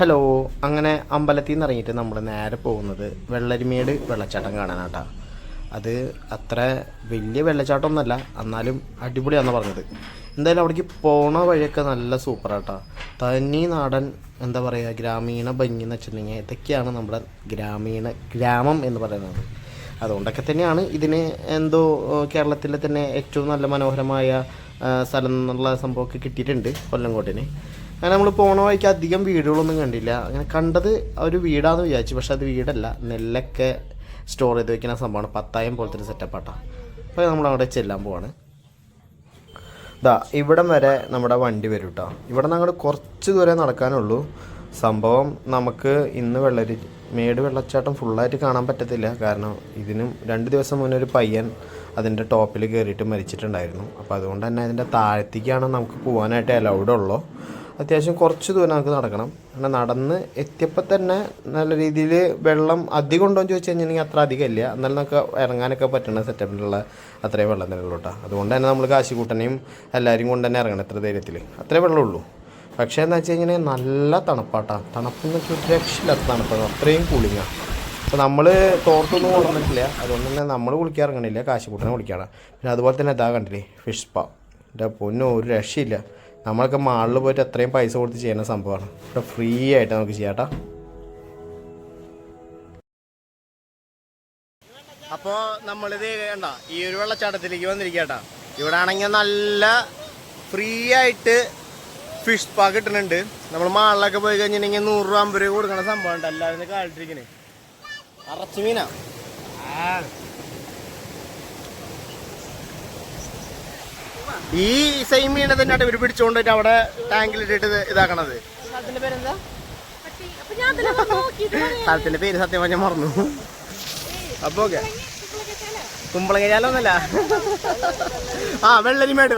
Hello. അങ്ങനെ അമ്പലത്തിൽ നിന്ന് ഇറങ്ങിയിട്ട് നമ്മൾ നേരെ പോകുന്നത് വെള്ളരിമേട് വെള്ളച്ചാട്ടം കാണാനാട്ടാ. അത് അത്ര വലിയ വെള്ളച്ചാട്ടമൊന്നുമല്ല, എന്നാലും അടിപൊളിയാണെന്ന് പറഞ്ഞത്. എന്തായാലും അവിടേക്ക് പോണ വഴിയൊക്കെ നല്ല സൂപ്പറാട്ടാ. തനി നാടൻ എന്താ പറയുക, ഗ്രാമീണ ഭംഗി എന്ന് വെച്ചിട്ടുണ്ടെങ്കിൽ ഇതൊക്കെയാണ് നമ്മുടെ ഗ്രാമം എന്ന് പറയുന്നത്. അതുകൊണ്ടൊക്കെ തന്നെയാണ് ഇതിന് എന്തോ കേരളത്തിലെ തന്നെ ഏറ്റവും നല്ല മനോഹരമായ സ്ഥലം എന്നുള്ള സംഭവമൊക്കെ കിട്ടിയിട്ടുണ്ട് കൊല്ലംകോട്ടിന്. അങ്ങനെ നമ്മൾ പോണ വഴിക്ക് അധികം വീടുകളൊന്നും കണ്ടില്ല. അങ്ങനെ കണ്ടത് ഒരു വീടാണെന്ന് വിചാരിച്ചു, പക്ഷെ അത് വീടല്ല, നെല്ലൊക്കെ സ്റ്റോർ ചെയ്ത് വെക്കുന്ന സംഭവമാണ്. പത്തായം പോലത്തെ ഒരു സെറ്റപ്പാട്ടാണ്. അപ്പോൾ നമ്മൾ അവിടെ ചെല്ലാൻ പോവാണ്. ഇവിടം വരെ നമ്മുടെ വണ്ടി വരും കേട്ടോ. ഇവിടെ നിന്ന് അങ്ങോട്ട് കുറച്ച് ദൂരം നടക്കാനുള്ളൂ. സംഭവം നമുക്ക് ഇന്ന് മേട് വെള്ളച്ചാട്ടം ഫുള്ളായിട്ട് കാണാൻ പറ്റത്തില്ല. കാരണം ഇതിനും 2 ദിവസം മുന്നേ ഒരു പയ്യൻ അതിൻ്റെ ടോപ്പിൽ കയറിയിട്ട് മരിച്ചിട്ടുണ്ടായിരുന്നു. അപ്പോൾ അതുകൊണ്ട് തന്നെ അതിൻ്റെ താഴത്തേക്കാണ് നമുക്ക് പോകാനായിട്ട് അലൗഡ് ഉള്ളൂ. അത്യാവശ്യം കുറച്ച് ദൂരം നമുക്ക് നടക്കണം. അങ്ങനെ നടന്ന് എത്തിയപ്പോൾ തന്നെ നല്ല രീതിയിൽ വെള്ളം അധികം ഉണ്ടോ എന്ന് ചോദിച്ചു കഴിഞ്ഞിട്ടുണ്ടെങ്കിൽ അത്ര അധികം ഇല്ല. എന്നാലും നമുക്ക് ഇറങ്ങാനൊക്കെ പറ്റുന്ന സെറ്റപ്പിലുള്ള അത്രയും വെള്ളം തന്നെ ഉള്ളൂ കേട്ടോ. അതുകൊണ്ട് തന്നെ നമ്മൾ കാശിക്കൂട്ടനെയും എല്ലാവരും കൊണ്ട് തന്നെ ഇറങ്ങണം. എത്ര ധൈര്യത്തിൽ അത്രേ വെള്ളമുള്ളൂ. പക്ഷേ എന്താ വെച്ച് കഴിഞ്ഞാൽ നല്ല തണുപ്പാട്ടാണ്. തണുപ്പെന്ന് വെച്ചാൽ ഒരു രക്ഷയില്ലാത്ത തണുപ്പാണ്, അത്രയും കൂളിങ്ങാണ്. അപ്പോൾ നമ്മൾ തോർത്തൊന്നും കൊണ്ടുവന്നിട്ടില്ല, അതുകൊണ്ട് തന്നെ നമ്മൾ കുളിക്കാറിറങ്ങണില്ല, കാശിക്കൂട്ടനെ കുളിക്കാണ്. പിന്നെ അതുപോലെ തന്നെ ഇതാ കണ്ടില്ലേ, ഫിഷ് സ്പാ. എൻ്റെ പൊന്നും ഒരു രക്ഷയില്ല. നമ്മളൊക്കെ മാളിൽ പോയിട്ട് അത്രയും പൈസ കൊടുത്ത് ചെയ്യുന്ന സംഭവമാണ്. ഇവിടെ ഫ്രീ ആയിട്ട് നമുക്ക് ചെയ്യാം. അപ്പോൾ നമ്മളിത് കണ്ട ഈ ഒരു വെള്ളച്ചാട്ടത്തിലേക്ക് വന്നിരിക്കട്ടാ. ഇവിടെ ആണെങ്കിൽ നല്ല ഫ്രീ ആയിട്ട് ഫിഷ് സ്പാ കിട്ടുന്നുണ്ട്. നമ്മൾ മാളിലൊക്കെ പോയി കഴിഞ്ഞിട്ടുണ്ടെങ്കിൽ 100 രൂപ 50 രൂപ കൊടുക്കണ സംഭവം ഉണ്ട്. എല്ലാവരും കാലിട്ടിരിക്കണേ അറച്ചു മീനാ. ഈ സെയിം മീനെ തന്നെയാണ് ഇവർ പിടിച്ചുകൊണ്ടിട്ട് അവിടെ ടാങ്കിലിട്ടിട്ട് ഇതാക്കണത്. സ്ഥലത്തിന്റെ പേര് സത്യം പറഞ്ഞാൽ മറന്നു. അപ്പൊ ഓക്കെ, കുമ്പളങ്ങാലൊന്നല്ല, വെള്ളരിമേട്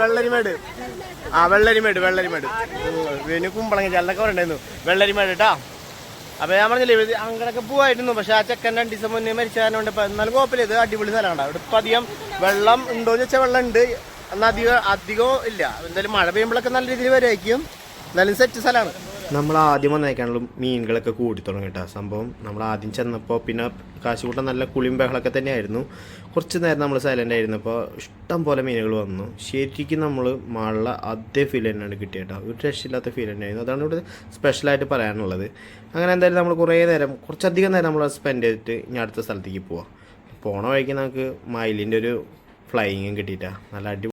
പിന്നെ കുമ്പളങ്ങാലൊക്കെ പറയണ്ടായിരുന്നു. വെള്ളരിമേട് കേട്ടാ. അപ്പൊ ഞാൻ പറഞ്ഞില്ലേ അങ്ങനൊക്കെ പോവായിരുന്നു. പക്ഷെ ആ ചെക്കൻ 2 ദിവസം മുന്നേ മരിച്ചാലുണ്ട്. എന്നാലും കുഴപ്പമില്ല, ഇത് അടിപൊളി സ്ഥലമാണ്. ഇവിടെ ഇപ്പം അധികം വെള്ളം ഉണ്ടോയെന്ന് വെച്ചാൽ വെള്ളം ഉണ്ട്, എന്നാൽ അധികം ഇല്ല. എന്തായാലും മഴ പെയ്യുമ്പോഴൊക്കെ നല്ല രീതിയിൽ വരുമായിരിക്കും. എന്നാലും സെറ്റ് സ്ഥലമാണ്. നമ്മൾ ആദ്യം വന്നേക്കാനുള്ള മീനുകളൊക്കെ കൂടി തുടങ്ങി കേട്ടോ. സംഭവം നമ്മൾ ആദ്യം ചെന്നപ്പോൾ പിന്നെ കാശുകൂട്ടം നല്ല കുളിയും ബഹളമൊക്കെ തന്നെയായിരുന്നു. കുറച്ച് നേരം നമ്മൾ സൈലൻ്റ് ആയിരുന്നപ്പോൾ ഇഷ്ടം പോലെ മീനുകൾ വന്നു. ശരിക്കും നമ്മൾ മഴ അതേ ഫീൽ തന്നെയാണ് കിട്ടിയത് കേട്ടോ. ഒരു രക്ഷയില്ലാത്ത ഫീൽ തന്നെയായിരുന്നു. അതാണ് ഇവിടെ സ്പെഷ്യലായിട്ട് പറയാനുള്ളത്. അങ്ങനെ എന്തായാലും നമ്മൾ കുറച്ചധികം നേരം നമ്മൾ സ്പെൻഡ് ചെയ്തിട്ട് ഇനി അടുത്ത സ്ഥലത്തേക്ക് പോവാം. പോണ വഴിക്ക് നമുക്ക് മയിലിൻ്റെ ഒരു ഫ്ലൈയിങ്ങും കിട്ടിയിട്ടാണ്. നല്ല